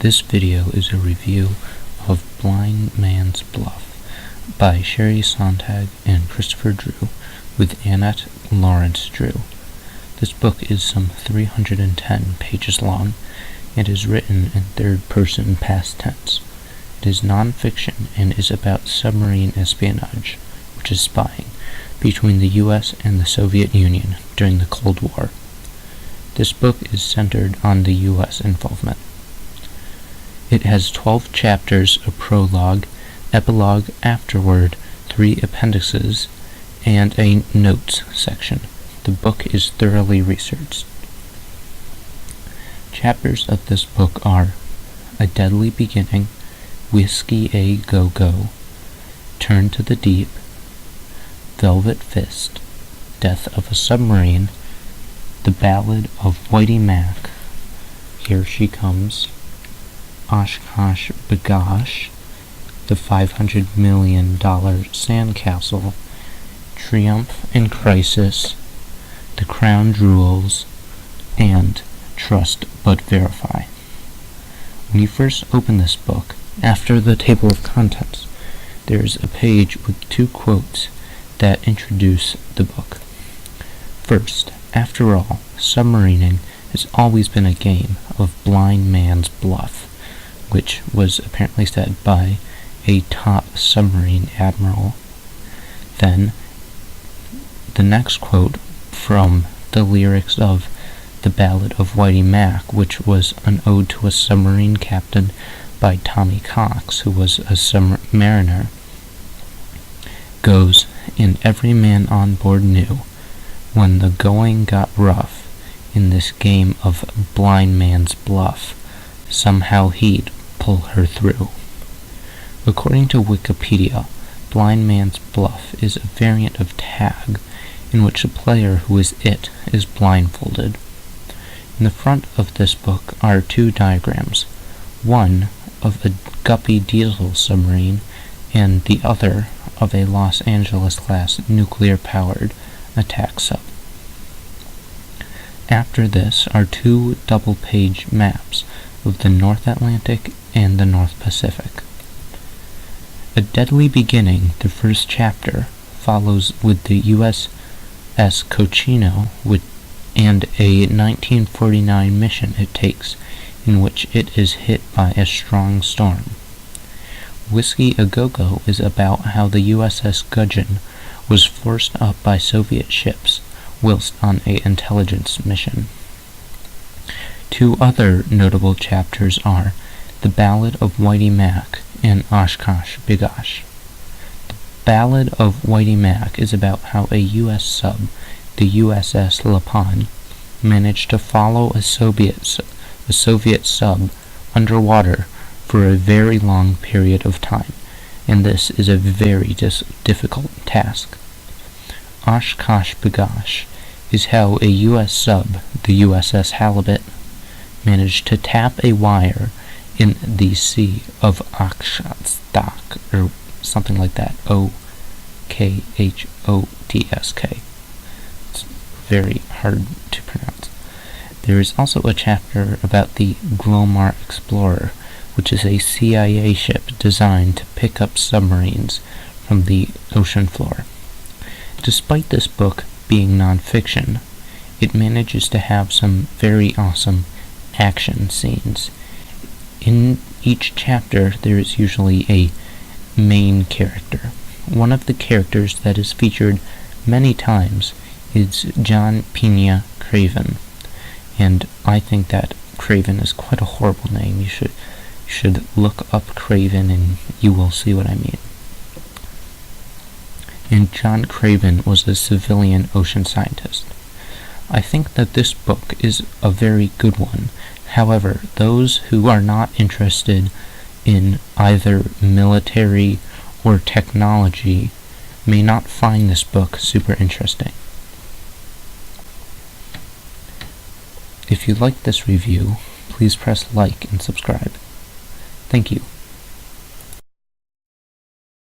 This video is a review of Blind Man's Bluff by Sherry Sontag and Christopher Drew with Annette Lawrence Drew. This book is some 310 pages long and is written in third-person past tense. It is non-fiction and is about submarine espionage, which is spying, between the U.S. and the Soviet Union during the Cold War. This book is centered on the U.S. involvement. It has 12 chapters, a prologue, epilogue, afterword, 3 appendices, and a notes section. The book is thoroughly researched. Chapters of this book are A Deadly Beginning, Whiskey A Go-Go, Turn to the Deep, Velvet Fist, Death of a Submarine, The Ballad of Whitey Mac, Here She Comes, Oshkosh Bagosh, The $500 Million Sandcastle, Triumph and Crisis, The Crown Jewels, and Trust But Verify. When you first open this book, after the table of contents, there's a page with 2 quotes that introduce the book. First, after all, submarining has always been a game of blind man's bluff, which was apparently said by a top submarine admiral. Then, the next quote from the lyrics of The Ballad of Whitey Mac, which was an ode to a submarine captain by Tommy Cox, who was a submariner, goes, "And every man on board knew, when the going got rough, in this game of blind man's bluff, somehow he'd pull her through." According to Wikipedia, blind man's bluff is a variant of tag, in which a player who is it is blindfolded. In the front of this book are 2 diagrams, one of a Guppy diesel submarine and the other of a Los Angeles-class nuclear-powered attack sub. After this are 2 double-page maps of the North Atlantic and the North Pacific. A Deadly Beginning, the first chapter, follows with the USS Cochino and a 1949 mission it takes, in which it is hit by a strong storm. Whiskey A Go-Go is about how the USS Gudgeon was forced up by Soviet ships whilst on an intelligence mission. 2 other notable chapters are The Ballad of Whitey Mac and Oshkosh Bagosh. The Ballad of Whitey Mac is about how a U.S. sub, the USS Lapon, managed to follow a Soviet sub underwater for a very long period of time, and this is a very difficult task. Oshkosh Bagosh is how a U.S. sub, the USS Halibut, managed to tap a wire in the Sea of Okhotsk, or something like that, Okhotsk. It's very hard to pronounce. There is also a chapter about the Glomar Explorer, which is a CIA ship designed to pick up submarines from the ocean floor. Despite this book being non-fiction, it manages to have some very awesome action scenes. In each chapter, there is usually a main character. One of the characters that is featured many times is John Pena Kraven, and I think that Kraven is quite a horrible name. You should look up Kraven and you will see what I mean. And John Kraven was a civilian ocean scientist. I think that this book is a very good one. However, those who are not interested in either military or technology may not find this book super interesting. If you like this review, please press like and subscribe. Thank you.